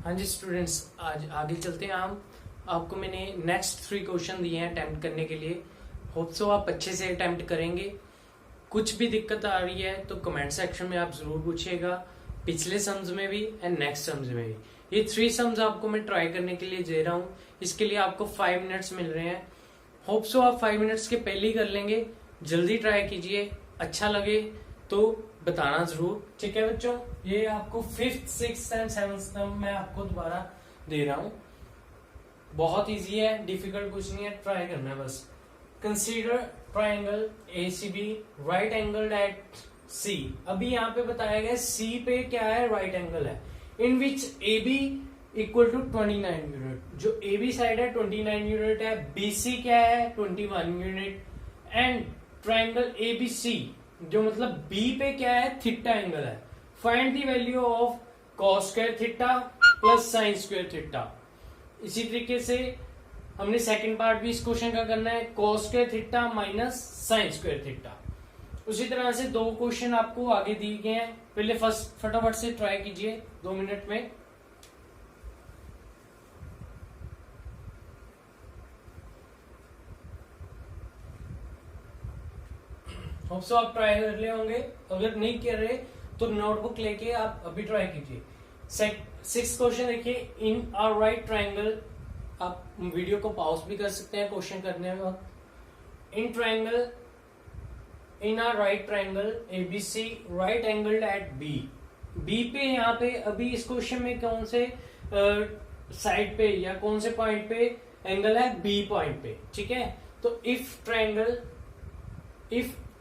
हाँ जी स्टूडेंट्स, आज आगे चलते हैं। हम आपको मैंने नेक्स्ट 3 क्वेश्चन दिए हैं अटेम्प्ट करने के लिए। होप सो आप अच्छे से अटेम्प्ट करेंगे। कुछ भी दिक्कत आ रही है तो कमेंट सेक्शन में आप जरूर पूछिएगा, पिछले सम्स में भी एंड नेक्स्ट सम्स में भी। ये 3 सम्स आपको मैं ट्राई करने के लिए दे रहा हूँ। इसके लिए आपको 5 मिनट्स मिल रहे हैं। होप सो आप 5 मिनट्स के पहले ही कर लेंगे। जल्दी ट्राई कीजिए, अच्छा लगे तो बताना जरूर। ठीक है बच्चों, ये आपको 5th 6th and 7th term मैं आपको दोबारा दे रहा हूं। बहुत इजी है, डिफिकल्ट कुछ नहीं है, ट्राई करना है बस। Consider triangle ACB right angle at C। अभी यहाँ पे बताया गया C पे क्या है, राइट एंगल है। इन विच AB इक्वल टू 29 यूनिट। जो AB साइड है 29 यूनिट है, BC क्या है 21 यूनिट, एंड ट्राइंगल ABC जो मतलब B पे क्या है, थीटा एंगल है। Find the value of cos square theta plus sine square theta. इसी तरीके से हमने सेकंड पार्ट भी इस क्वेश्चन का करना है, cos square theta minus sine square theta. उसी तरह से 2 क्वेश्चन आपको आगे दिए गए हैं। पहले फर्स्ट फटाफट से ट्राई कीजिए 2 मिनट में। होप सो आप ट्राई कर रहे होंगे। अगर नहीं कर रहे तो नोटबुक लेके आप अभी ट्राई कीजिए। 6th क्वेश्चन देखिए, इन अ राइट ट्राइंगल। आप वीडियो को पॉज भी कर सकते हैं क्वेश्चन करने में वक्त। In a right triangle ABC right angled at B पे यहाँ पे अभी इस क्वेश्चन में कौन से साइड पे या कौन से पॉइंट पे एंगल है, B पॉइंट पे। ठीक है, तो if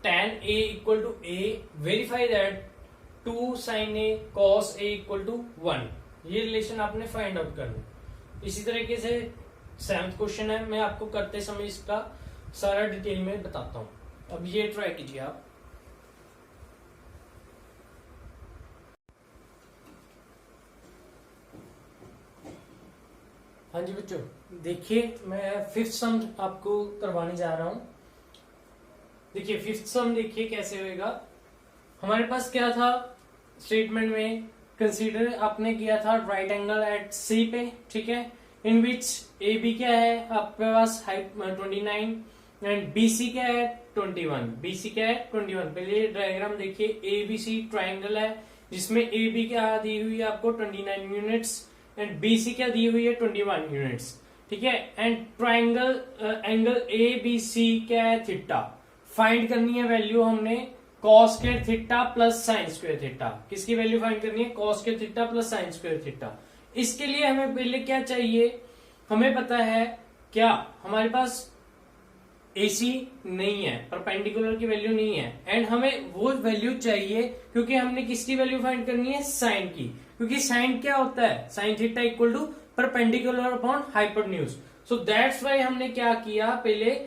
tan A equal to A, verify that 2 sin A cos A equal to 1। ये रिलेशन आपने फाइंड आउट करना। इसी तरीके से 7th क्वेश्चन है, मैं आपको करते समय इसका सारा डिटेल में बताता हूं। अब ये ट्राई कीजिए आप। हाँ जी बच्चों, देखिए मैं 5th सम आपको करवाने जा रहा हूं। देखिए 5th सम देखिए कैसे होएगा। हमारे पास क्या था स्टेटमेंट में, कंसीडर आपने किया था राइट एंगल एट C पे। ठीक है, इन विच AB क्या है आपके पास 29 एंड BC क्या है 21। BC क्या है 21। पहले डायग्राम देखिए, ABC ट्राइंगल है जिसमें AB क्या दी हुई है आपको 29 यूनिट्स एंड BC क्या दी हुई है 21 यूनिट्स। ठीक है, एंड ट्राइंगल एंगल ABC क्या है थीटा। फाइंड करनी है वैल्यू हमने cos square theta plus sine square theta. किसकी वैल्यू फाइंड करनी है, cos square theta plus sine square theta. इसके लिए हमें पहले क्या चाहिए, हमें पता है क्या हमारे पास AC नहीं है, परपेंडिकुलर की वैल्यू नहीं है, एंड हमें वो वैल्यू चाहिए क्योंकि हमने किसकी वैल्यू फाइंड करनी है, साइन की। क्योंकि साइन क्या होता है, sine theta equal to perpendicular upon hypotenuse. So that's why हमने क्या किया, पहले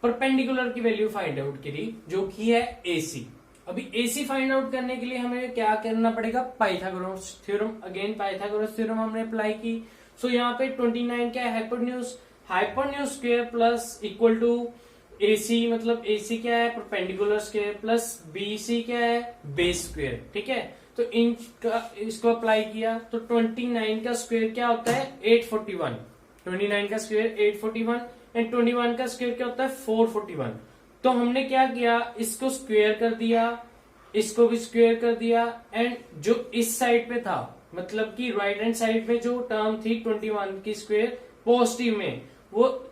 परपेंडिकुलर की वैल्यू फाइंड आउट करी जो कि है AC। अभी AC फाइंड आउट करने के लिए हमें क्या करना पड़ेगा, Pythagoras theorem. Again Pythagoras theorem हमने अप्लाई की। सो यहाँ पे 29 क्या है hypotenuse square plus equal to AC, मतलब AC क्या है परपेंडिकुलर स्क्वायर प्लस BC क्या है बेस स्क्वायर। ठीक है, तो इनका इसको अप्लाई किया तो 29 का स्क्वायर क्या होता है 841। 29 का स्क्वायर 841 एंड 21 का स्क्वायर क्या होता है 441। तो हमने क्या किया, इसको स्क्वायर कर दिया, इसको भी स्क्वायर कर दिया, एंड जो इस साइड पे था मतलब कि राइट हैंड साइड पे जो टर्म थी 21 की स्क्वायर पॉजिटिव में, वो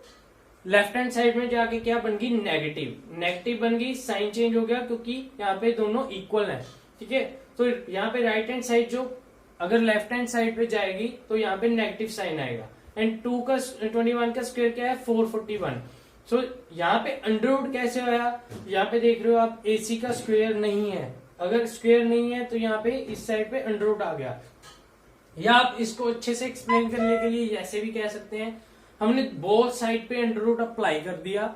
लेफ्ट हैंड साइड में जाके क्या बन गई, नेगेटिव बन गई। साइन चेंज हो गया क्योंकि यहाँ पे दोनों इक्वल है। ठीक है, तो यहाँ पे राइट हैंड साइड जो अगर लेफ्ट हैंड साइड पे जाएगी तो यहाँ पे नेगेटिव साइन आएगा। एंड 21 का स्क्वायर क्या है 441। सो यहाँ पे अंडरवुड कैसे आया, यहाँ पे देख रहे हो आप AC का स्क्वायर नहीं है। अगर स्क्वायर नहीं है तो यहाँ पे इस साइड पे अंडरवुड आ गया। या आप इसको अच्छे से एक्सप्लेन करने के लिए ऐसे भी कह सकते हैं, हमने बोथ साइड पे अंडरवुड अप्लाई कर दिया।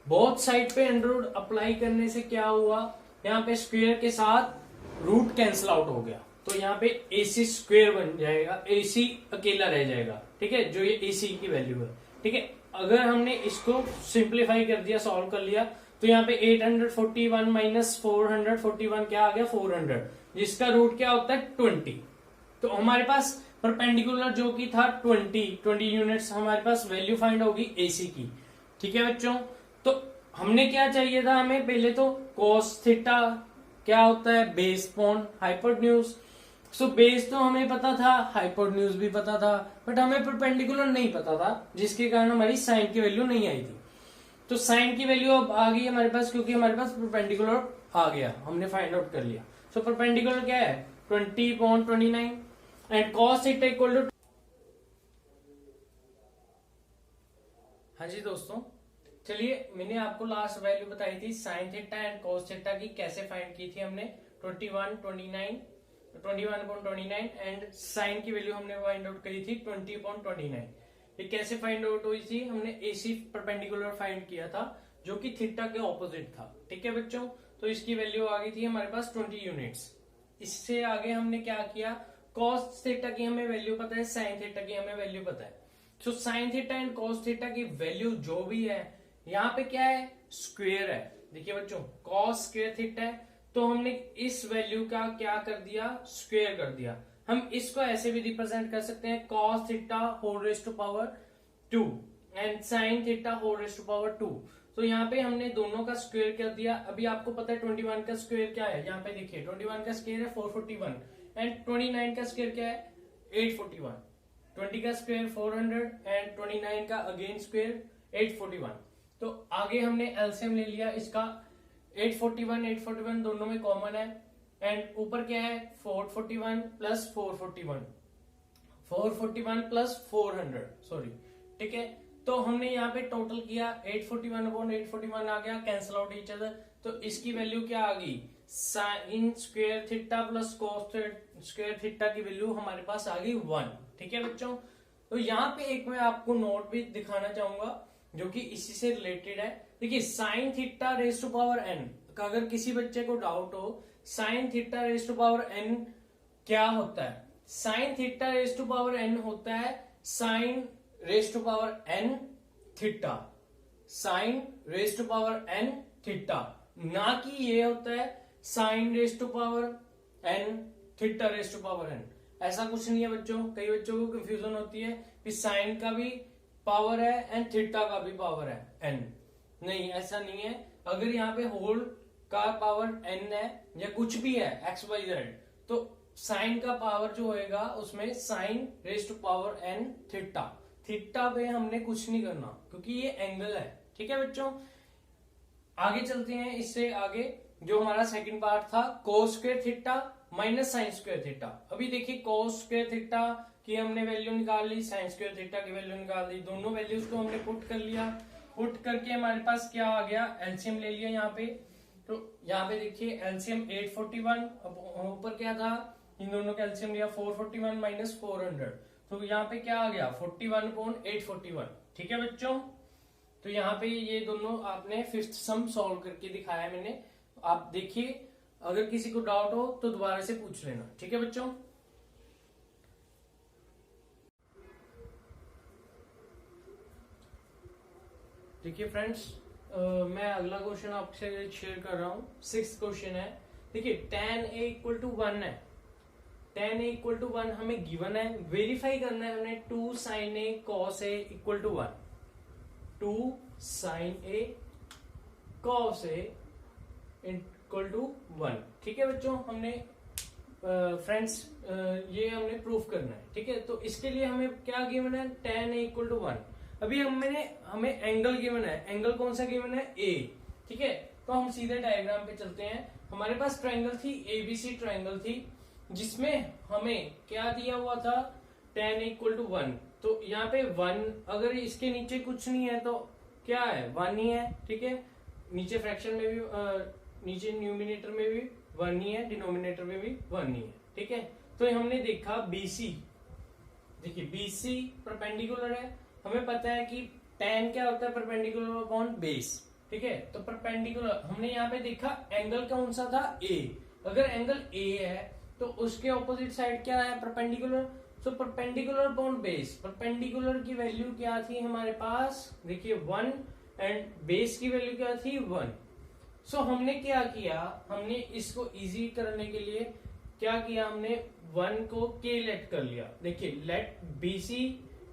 बोथ साइड पे अंडरवुड अप्लाई करने से क्या हुआ, यहाँ पे स्क्वायर के साथ रूट कैंसिल आउट हो गया, तो यहाँ पे AC स्क्वायर बन जाएगा, AC अकेला रह जाएगा। ठीक है, जो ये AC की वैल्यू है। ठीक है, अगर हमने इसको सिंप्लीफाई कर दिया, सॉल्व कर लिया, तो यहाँ पे 841 माइनस 441 क्या आ गया 400, जिसका रूट क्या होता है 20। तो हमारे पास परपेंडिकुलर जो कि था 20 यूनिट्स, हमारे पास वैल्यू फाइंड होगी AC की। ठीक है बच्चों, तो हमने क्या चाहिए था, हमें पहले तो cos थीटा क्या होता है, base upon hypotenuse. So base तो हमें पता था, हाइपोटेन्यूज भी पता था, बट हमें परपेंडिकुलर नहीं पता था, जिसके कारण हमारी साइन की वैल्यू नहीं आई थी। तो साइन की वैल्यू अब आ गई हमारे पास, क्योंकि हमारे पास परपेंडिकुलर आ गया, हमने फाइंड आउट कर लिया। सो परपेंडिकुलर क्या है, 20/29 and cos theta equal to. हाँ जी दोस्तों, चलिए मैंने आपको लास्ट वैल्यू बताई थी sine theta and cos theta की, कैसे फाइंड की थी हमने 21/29 एंड साइन की वैल्यू हमने फाइंड आउट करी थी 20/29। ये कैसे फाइंड आउट हुई थी, हमने AC परपेंडिकुलर फाइंड किया था जो कि थीटा के ऑपोजिट था। ठीक है बच्चों, तो इसकी वैल्यू आ गई थी हमारे पास 20 यूनिट्स। इससे आगे हमने क्या किया, cos थीटा की हमें वैल्यू पता है, साइन थीटा की हमें वैल्यू पता है। So sine theta and cos theta की वैल्यू जो भी है, यहाँ पे क्या है, स्क्वेयर है। देखिए बच्चों, cos स्क्वेयर थीटा है, तो हमने इस वैल्यू का क्या कर दिया, स्क्वेयर कर दिया। हम इसको ऐसे भी रिप्रेजेंट कर सकते हैं, cos theta whole raise to power 2 and sin theta whole raise to power 2। तो यहाँ पे हमने दोनों का स्क्वेयर कर दिया। अभी आपको पता है 21 का स्क्वेयर क्या है, यहाँ पे देखिए 21 का स्क्वेयर है 441 एंड 29 का स्क्वेयर क्या है 841। 20 का स्क्वेयर 400 एंड 29 का अगेन स्क्वेयर 841। तो आगे हमने एलसीएम ले लिया इसका, 841 दोनों में कॉमन है एंड ऊपर क्या है 441 प्लस 441 प्लस 400 सॉरी। ठीक है, तो हमने यहाँ पे टोटल किया 841/841 आ गया, कैंसिल आउट ईच अदर। तो इसकी वैल्यू क्या आ गई, sine square theta plus cos square theta की वैल्यू हमारे पास आ गई 1। ठीक है बच्चों, तो यहाँ पे एक मैं आपको नोट भी दिखाना चाहूंगा जो कि इसी से रिलेटेड है। देखिए sine theta raise to power n का अगर किसी बच्चे को डाउट हो, sine theta raise to power n क्या होता है, sine theta raise to power n होता है sine raise to power n theta, sine raise to power n theta, ना कि ये होता है sine raise to power n theta raise to power n। ऐसा कुछ नहीं है बच्चों, कई बच्चों को कंफ्यूजन होती है कि साइन का भी पावर है एंड थीटा का भी पावर है n। नहीं, ऐसा नहीं है। अगर यहाँ पे होल का पावर n है या कुछ भी है XYZ, तो साइन का पावर जो होएगा उसमें sine raise to power n theta. Theta पे हमने कुछ नहीं करना क्योंकि ये एंगल है। ठीक है बच्चों, आगे चलते हैं। इससे आगे जो हमारा सेकंड पार्ट था, cos square theta minus sine square theta. अभी देखिए cos स्क्वायर थीटा की हमने वैल्यू निकाल ली, साइन स्क्वायर थीटा की वैल्यू निकाल ली, दोनों वैल्यूज को हमने पुट कर लिया। पुट करके हमारे पास क्या आ गया, एलसीएम ले लिया यहाँ पे। तो यहाँ पे देखिए एलसीएम 841, अब ऊपर क्या था, इन दोनों का एलसीएम लिया 441 माइनस 400, तो यहाँ पे क्या आ गया 41/841। ठीक है बच्चों, तो यहाँ पे ये दोनों आपने फिफ्थ सम सॉल्व करके दिखाया मैंने, आप देखिए, अगर किसी को डाउट हो तो दोबारा से पूछ लेना। ठीक है बच्चों, देखिए फ्रेंड्स, मैं अगला क्वेश्चन आपसे शेयर कर रहा हूँ। 6th क्वेश्चन है। देखिए tan a इक्वल टू 1 है, tan a इक्वल टू 1 हमें गिवन है, वेरीफाई करना है हमने 2 sin a cos a equal to 1, 2 sin a cos a equal to 1। ठीक है बच्चों, हमने फ्रेंड्स ये हमने प्रूफ करना है। ठीक है, तो इसके लिए हमें क्या गिवन है, tan a इक्वल टू 1। अभी हमें एंगल गिवन है, एंगल कौन सा गिवन है, A। ठीक है, तो हम सीधे डायग्राम पे चलते हैं। हमारे पास ट्रायंगल थी, ABC ट्रायंगल थी, जिसमें हमें क्या दिया हुआ था, tan इक्वल टू 1। तो यहाँ पे 1, अगर इसके नीचे कुछ नहीं है तो क्या है, 1 ही है। ठीक है, नीचे फ्रैक्शन में भी, नीचे न्यूमिनेटर में भी 1 ही है, डिनोमिनेटर में भी 1 ही है। ठीक है, तो हमने देखा BC, देखिए BC परपेंडिकुलर है, हमें पता है कि tan क्या होता है, परपेंडिकुलर अपॉन बेस। ठीक है, तो परपेंडिकुलर हमने यहाँ पे देखा एंगल कौन सा था, A। अगर एंगल A है तो उसके ऑपोजिट साइड क्या है, perpendicular. So perpendicular upon base, perpendicular की वैल्यू क्या थी हमारे पास, देखिए 1 एंड बेस की वैल्यू क्या थी 1। सो हमने क्या किया, हमने इसको इजी करने के लिए क्या किया हमने 1 को के लेट कर लिया। देखिए लेट BC,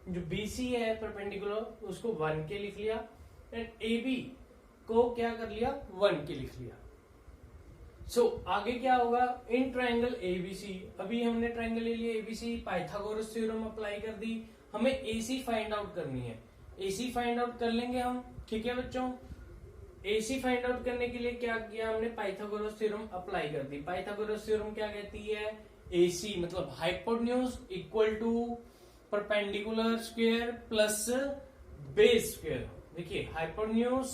जो BC है परपेंडिकुलर उसको 1 के लिख लिया एंड AB को क्या कर लिया 1 के लिख लिया। आगे क्या होगा इन ट्रायंगल ABC, अभी हमने ट्रायंगल ले लिया ABC, पाइथागोरस थ्योरम अप्लाई कर दी, हमें AC फाइंड आउट करनी है। AC फाइंड आउट कर लेंगे हम, ठीक है बच्चों। AC फाइंड आउट करने के लिए क्या किया हमने, पाइथागोरस थ्योरम अप्लाई कर दी। पाइथागोरस थ्योरम क्या कहती है, AC मतलब hypotenuse equal to perpendicular square plus base square. देखिए hypotenuse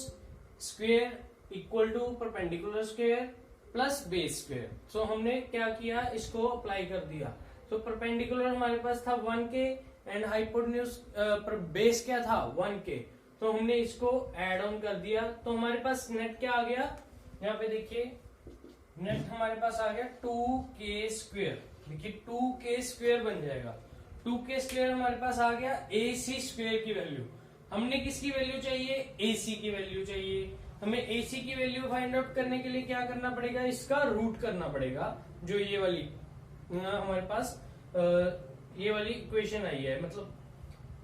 square equal to perpendicular square plus base square. So हमने क्या किया, इसको अप्लाई कर दिया। तो परपेंडिकुलर हमारे पास था 1 के एंड हाइपोटेन्यूज पर बेस क्या था 1 के, तो हमने इसको एड ऑन कर दिया। तो हमारे पास नेट क्या आ गया, यहाँ पे देखिए नेट हमारे पास आ गया 2k स्क्वायर। देखिए 2k स्क्वायर बन जाएगा। 2k स्क्वायर हमारे पास आ गया AC स्क्वायर की वैल्यू। हमने किसकी वैल्यू चाहिए, AC की वैल्यू चाहिए। हमें AC की वैल्यू फाइंड आउट करने के लिए क्या करना पड़ेगा, इसका रूट करना पड़ेगा। जो ये वाली हमारे पास ये वाली इक्वेशन आई है, मतलब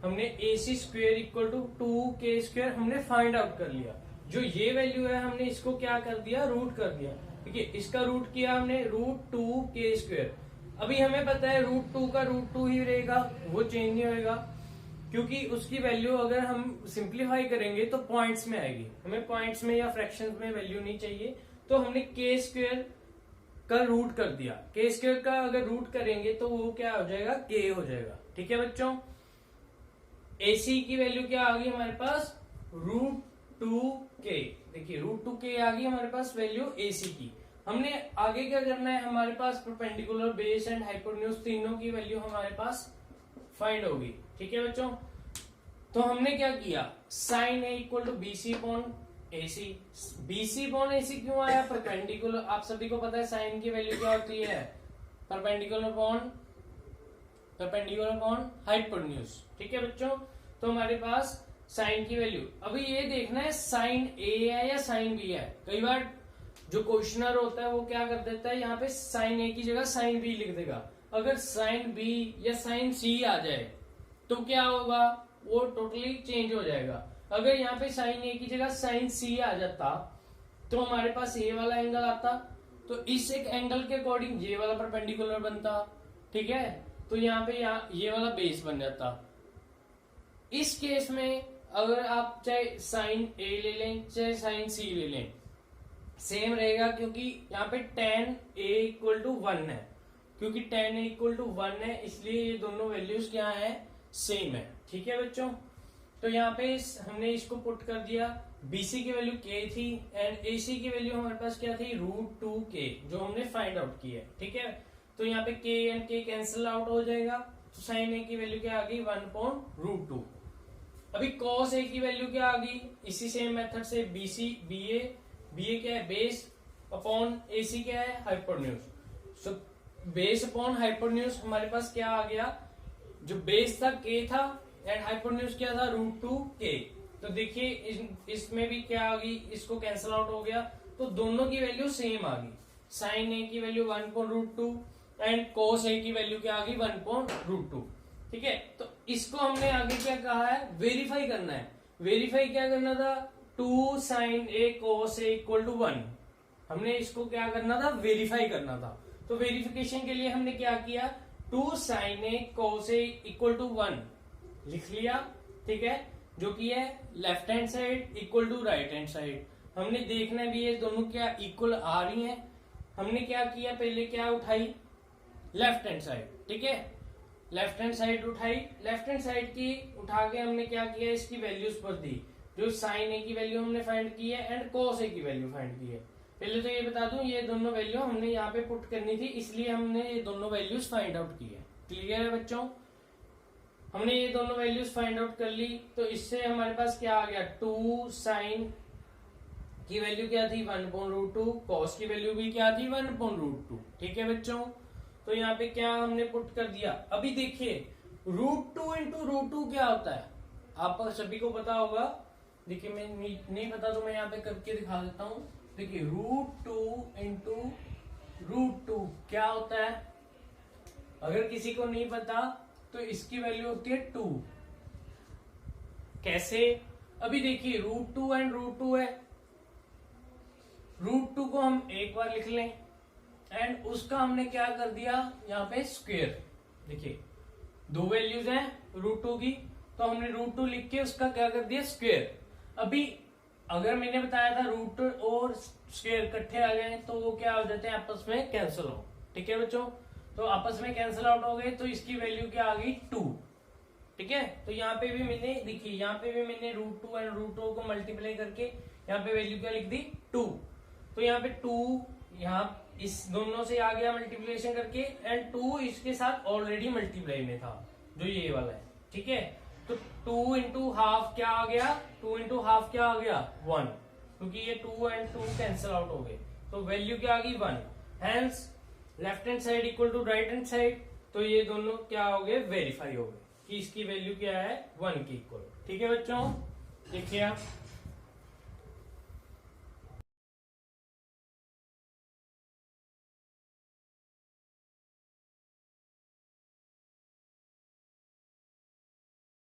हमने AC square equal to 2k square हमने फाइंड आउट कर लिया। जो ये वैल्यू है हमने इसको क्या कर दिया, रूट कर दिया। देखिए इसका रूट किया हमने √2k स्क्वायर। अभी हमें पता है √2 का √2 ही रहेगा, वो चेंज नहीं होगा, क्योंकि उसकी वैल्यू अगर हम सिंप्लीफाई करेंगे तो पॉइंट्स में आएगी। हमें पॉइंट्स में या फ्रैक्शंस में वैल्यू नहीं चाहिए, तो हमने k स्क्वायर का रूट कर दिया। k स्क्वायर का अगर रूट करेंगे तो वो क्या हो जाएगा, k हो जाएगा। ठीक है बच्चों। AC की वैल्यू क्या आ गई हमारे पास, √2k। देखिए √2k आ गई हमारे पास वैल्यू AC की। हमने आगे क्या करना है, हमारे पास परपेंडिकुलर बेस एंड हाइपोटेन्यूज तीनों की वैल्यू हमारे पास फाइंड होगी। ठीक है बच्चों। तो हमने क्या किया, sine A equal to BC upon AC। BC upon AC क्यों आया, परपेंडिकुलर, आप सभी को पता है साइन की वैल्यू क्या होती है, परपेंडिकुलर अपॉन हाइपोटेन्यूज। ठीक है बच्चों। तो हमारे पास साइन की वैल्यू, अभी ये देखना है साइन A है या साइन B है। कई बार जो क्वेश्चनर होता है वो क्या कर देता है, यहाँ पे साइन A की जगह साइन B लिख देगा। अगर साइन B या साइन C आ जाए तो क्या होगा, वो टोटली चेंज हो जाएगा। अगर यहाँ पे साइन A की जगह साइन C आ जाता तो हमारे पास ये वाला एंगल आता, तो इस एक एंगल के अकॉर्डिंग ये वाला परपेंडिकुलर बनता। ठीक है, तो यहाँ पे ये वाला बेस बन जाता। इस केस में अगर आप चाहे साइन A ले लें चाहे साइन C ले लें, सेम रहेगा, क्योंकि यहाँ पे tan A इक्वल टू 1 है। क्योंकि tan A इक्वल टू 1 है, इसलिए ये दोनों वैल्यूज क्या है, सेम है। ठीक है बच्चों। तो यहाँ पे हमने इसको पुट कर दिया। BC की वैल्यू k थी एंड AC की वैल्यू हमारे पास क्या थी, √2k, जो हमने फाइंड आउट की है। ठीक है, तो यहाँ पे k and k cancel out हो जाएगा, तो साइन A की वैल्यू क्या आ गई, 1/√2। अभी कॉस A की वैल्यू क्या आ गई, इसी सेम मेथड से BA क्या है, बेस अपॉन AC क्या है, hypotenuse. So base upon hypotenuse हमारे पास क्या आ गया, जो बेस था k था एंड हाइपोटेन्यूज क्या था, √2k। तो देखिए इसमें भी क्या आ गई, इसको कैंसिल आउट हो गया, तो दोनों की वैल्यू सेम आ गई। साइन A की वैल्यू 1/√2 एंड cos A की वैल्यू क्या आ गई, 1/√2। ठीक है, तो इसको हमने आगे क्या कहा है, वेरीफाई करना है। वेरीफाई क्या करना था, 2 sin A cos A equal to 1। हमने इसको क्या करना था, वेरीफाई करना था। तो वेरिफिकेशन के लिए हमने क्या किया, 2 sin A cos A equal to 1 लिख लिया। ठीक है, जो कि है left hand side equal to right hand side. हमने देखना भी है दोनों क्या इक्वल आ रही हैं। हमने क्या किया, पहले क्या उठाई, लेफ्ट हैंड साइड। ठीक है, लेफ्ट हैंड साइड उठाई। लेफ्ट हैंड साइड की उठा के हमने क्या किया, इसकी वैल्यूज पर दी। जो साइन A की वैल्यू हमने फाइंड की है एंड cos A की वैल्यू फाइंड की है। पहले तो ये बता दूं, ये दोनों वैल्यू हमने यहाँ पे पुट करनी थी, इसलिए हमने ये दोनों वैल्यूज फाइंड आउट की है। क्लियर है बच्चों। हमने ये दोनों वैल्यूज फाइंड आउट कर ली, तो इससे हमारे पास क्या आ गया, 2 साइन की वैल्यू क्या थी, 1/√2, कॉस की वैल्यू भी क्या थी, 1/√2। ठीक है बच्चों, तो यहाँ पे क्या हमने पुट कर दिया। अभी देखिए √2 इंटू √2 क्या होता है, आप सभी को पता होगा। देखिए मैं नहीं पता तो मैं यहाँ पे करके दिखा देता हूँ। देखिए √2 इंटू √2 क्या होता है? अगर किसी को नहीं पता तो इसकी वैल्यू होती है 2। कैसे? अभी देखिए √2 एंड √2 है, √2 को हम एक बार लिख लें एंड उसका हमने क्या कर दिया यहाँ पे स्क्वेयर। देखिए दो वैल्यूज हैं √2 की, तो हमने √2 लिख के उसका क्या कर दिया स्क्वेयर। अभी अगर मैंने बताया था √2 और स्क्वेयर इकट्ठे आ गए तो वो क्या हो जाते हैं आपस में कैंसिल हो। ठीक है बच्चों, तो आपस में कैंसिल आउट हो गए तो इसकी वैल्यू क्या आ गई 2। ठीक है, तो यहाँ पे भी मैंने देखिए यहाँ पे भी मैंने √2 एंड √2 को मल्टीप्लाई करके यहाँ पे वैल्यू क्या लिख दी 2। तो यहाँ पे 2 यहाँ इस दोनों से आ गया मल्टीप्लिकेशन करके एंड 2 इसके साथ ऑलरेडी मल्टीप्लाई में था जो ये वाला है। ठीक है, तो 2 इंटू हाफ क्या आ गया, 2 इंटू हाफ क्या आ गया 1, क्योंकि ये 2 एंड 2 कैंसिल आउट हो गए तो वैल्यू क्या आ गई 1। Hence left hand side equal to right hand side, तो ये दोनों क्या हो गए वेरीफाई हो गए कि इसकी वैल्यू क्या है 1 की इक्वल। ठीक है बच्चों, देखिए आप